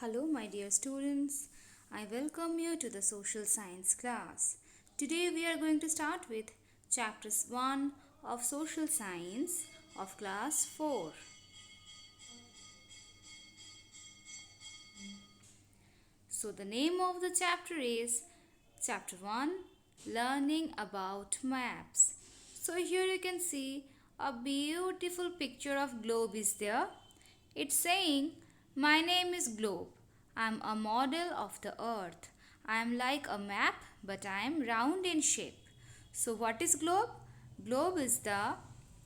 Hello, my dear students. I welcome you to the social science class. Today we are going to start with chapters 1 of social science of class 4. So the name of the chapter is chapter 1, Learning about Maps. So here you can see a beautiful picture of globe is there. It's saying, my name is Globe. I'm a model of the earth. I'm like a map, but I'm round in shape. So what is globe? Globe is the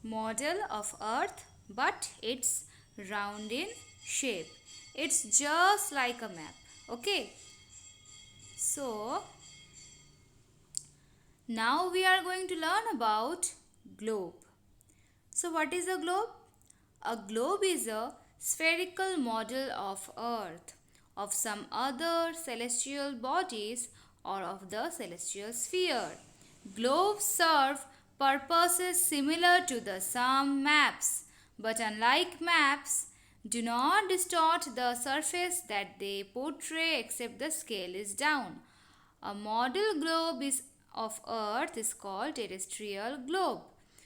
model of earth, but it's round in shape. It's just like a map. Okay. So now we are going to learn about globe. So what is a globe? A globe is a spherical model of Earth, of some other celestial bodies, or of the celestial sphere. Globes serve purposes similar to the some maps, but unlike maps, do not distort the surface that they portray except the scale is down. A model globe of Earth is called terrestrial globe.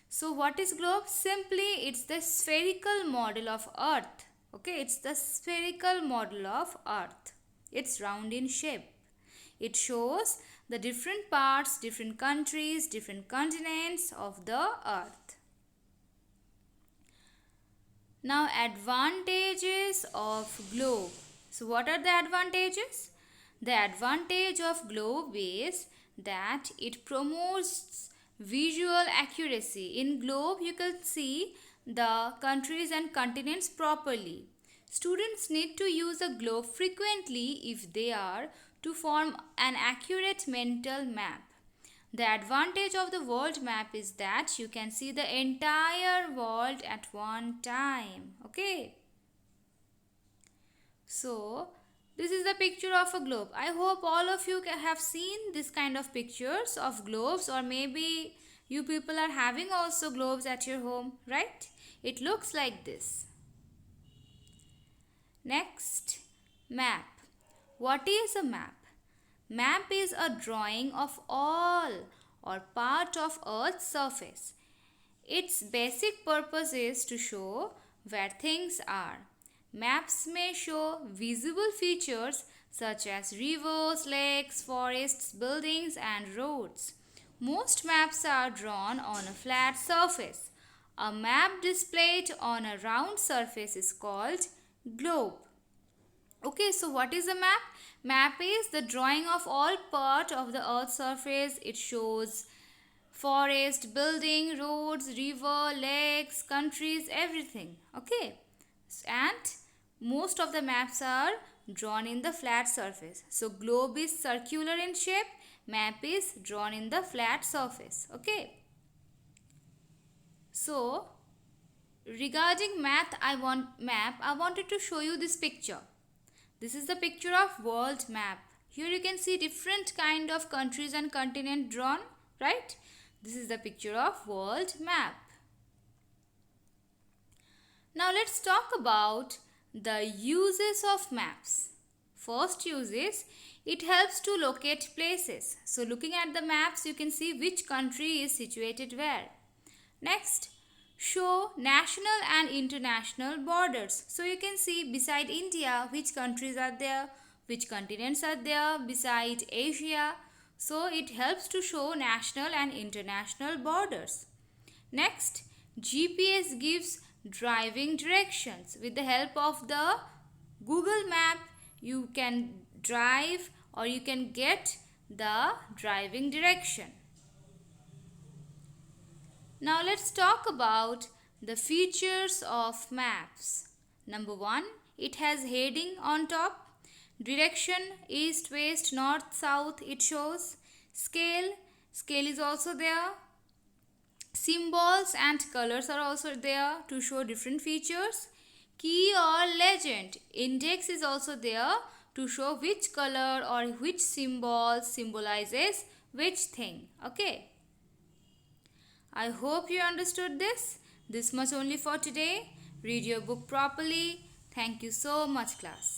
So what is globe? Simply it's the spherical model of Earth. Okay, it's the spherical model of Earth. It's round in shape. It shows the different parts, different countries, different continents of the Earth. Now advantages of globe. So what are the advantages? The advantage of globe is that it promotes visual accuracy. In globe you can see the countries and continents properly. Students need to use a globe frequently if they are to form an accurate mental map. The advantage of the world map is that you can see the entire world at one time. Okay. So, this is the picture of a globe. I hope all of you have seen this kind of pictures of globes, or maybe you people are having also globes at your home, right? It looks like this. Next, map. What is a map? Map is a drawing of all or part of Earth's surface. Its basic purpose is to show where things are. Maps may show visible features such as rivers, lakes, forests, buildings, and roads. Most maps are drawn on a flat surface. A map displayed on a round surface is called globe. Okay, so what is a map? Map is the drawing of all part of the earth's surface. It shows forest, building, roads, river, lakes, countries, everything. Okay, and most of the maps are drawn in the flat surface. So globe is circular in shape, map is drawn in the flat surface. Okay, so regarding map I wanted to show you this picture. This is the picture of world map. Here you can see different kind of countries and continent drawn, right? This is the picture of world map. Now let's talk about the uses of maps. First use is it helps to locate places. So looking at the maps you can see which country is situated where. Next, show national and international borders. So you can see beside India which countries are there, which continents are there beside Asia. So it helps to show national and international borders. Next, GPS gives driving directions. With the help of the Google map you can drive or you can get the driving direction. Now let's talk about the features of maps. Number 1, it has heading on top. Direction east, west, north, south it shows. Scale is also there. Symbols and colors are also there to show different features. Key or legend, index is also there to show which color or which symbol symbolizes which thing. Okay. I hope you understood this. This much only for today. Read your book properly. Thank you so much, class.